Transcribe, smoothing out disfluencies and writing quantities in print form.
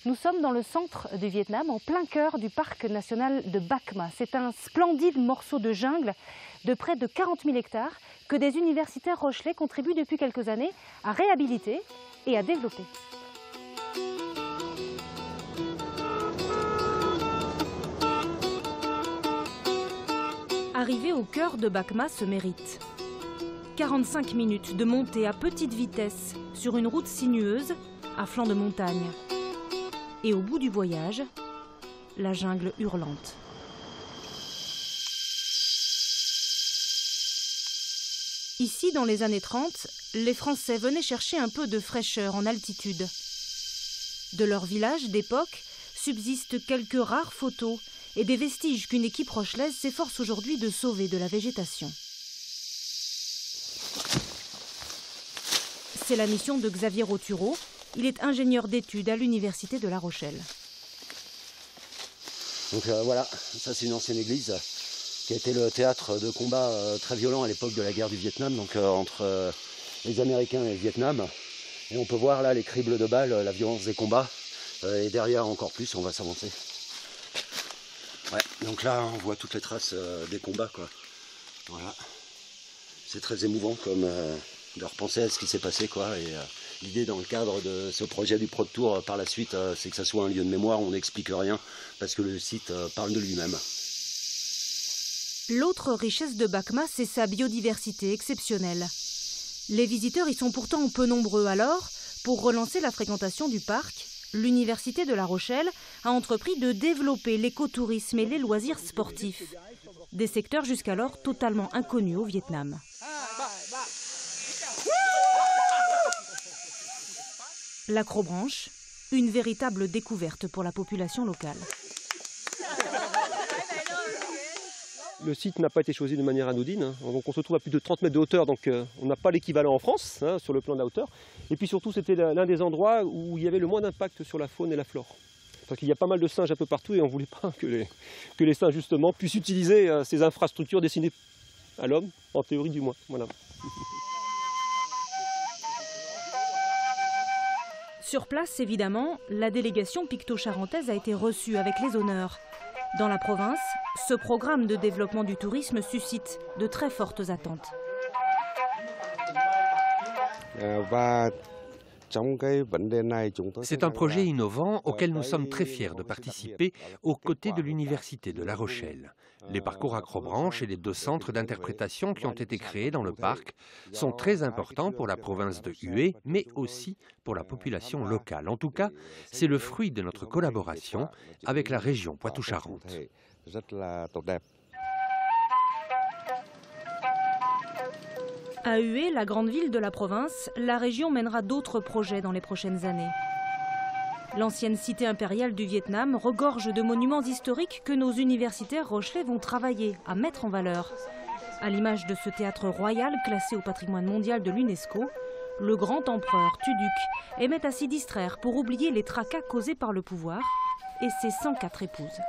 Nous sommes dans le centre du Vietnam, en plein cœur du parc national de Bac Ma. C'est un splendide morceau de jungle de près de 40 000 hectares que des universitaires rochelais contribuent depuis quelques années à réhabiliter et à développer. Arriver au cœur de Bac Ma se mérite. 45 minutes de montée à petite vitesse sur une route sinueuse à flanc de montagne. Et au bout du voyage, la jungle hurlante. Ici, dans les années 30, les Français venaient chercher un peu de fraîcheur en altitude. De leur village d'époque subsistent quelques rares photos et des vestiges qu'une équipe rochelaise s'efforce aujourd'hui de sauver de la végétation. C'est la mission de Xavier Rotureau. Il est ingénieur d'études à l'université de La Rochelle. Donc voilà, ça c'est une ancienne église qui a été le théâtre de combats très violents à l'époque de la guerre du Vietnam, donc entre les Américains et le Vietnam. Et on peut voir là les cribles de balles, la violence des combats. Et derrière encore plus, on va s'avancer. Ouais, donc là on voit toutes les traces des combats, quoi. Voilà. C'est très émouvant comme de repenser à ce qui s'est passé, quoi. Et l'idée dans le cadre de ce projet du Prod Tour par la suite, c'est que ça soit un lieu de mémoire où on n'explique rien parce que le site parle de lui-même. L'autre richesse de Bac Ma, c'est sa biodiversité exceptionnelle. Les visiteurs y sont pourtant peu nombreux. Alors, pour relancer la fréquentation du parc, l'université de La Rochelle a entrepris de développer l'écotourisme et les loisirs sportifs. Des secteurs jusqu'alors totalement inconnus au Vietnam. L'acrobranche, une véritable découverte pour la population locale. Le site n'a pas été choisi de manière anodine, hein. Donc on se trouve à plus de 30 mètres de hauteur, donc on n'a pas l'équivalent en France, hein, sur le plan de la hauteur. Et puis surtout, c'était l'un des endroits où il y avait le moins d'impact sur la faune et la flore. Parce qu'il y a pas mal de singes un peu partout et on ne voulait pas que les singes justement puissent utiliser ces infrastructures destinées à l'homme, en théorie du moins. Voilà. Sur place, évidemment, la délégation picto-charentaise a été reçue avec les honneurs. Dans la province, ce programme de développement du tourisme suscite de très fortes attentes. C'est un projet innovant auquel nous sommes très fiers de participer aux côtés de l'Université de La Rochelle. Les parcours acrobranche et les 2 centres d'interprétation qui ont été créés dans le parc sont très importants pour la province de Hue, mais aussi pour la population locale. En tout cas, c'est le fruit de notre collaboration avec la région Poitou-Charentes. À Hue, la grande ville de la province, la région mènera d'autres projets dans les prochaines années. L'ancienne cité impériale du Vietnam regorge de monuments historiques que nos universitaires rochelais vont travailler à mettre en valeur. À l'image de ce théâtre royal classé au patrimoine mondial de l'UNESCO, le grand empereur Tuduc aimait à s'y distraire pour oublier les tracas causés par le pouvoir et ses 104 épouses.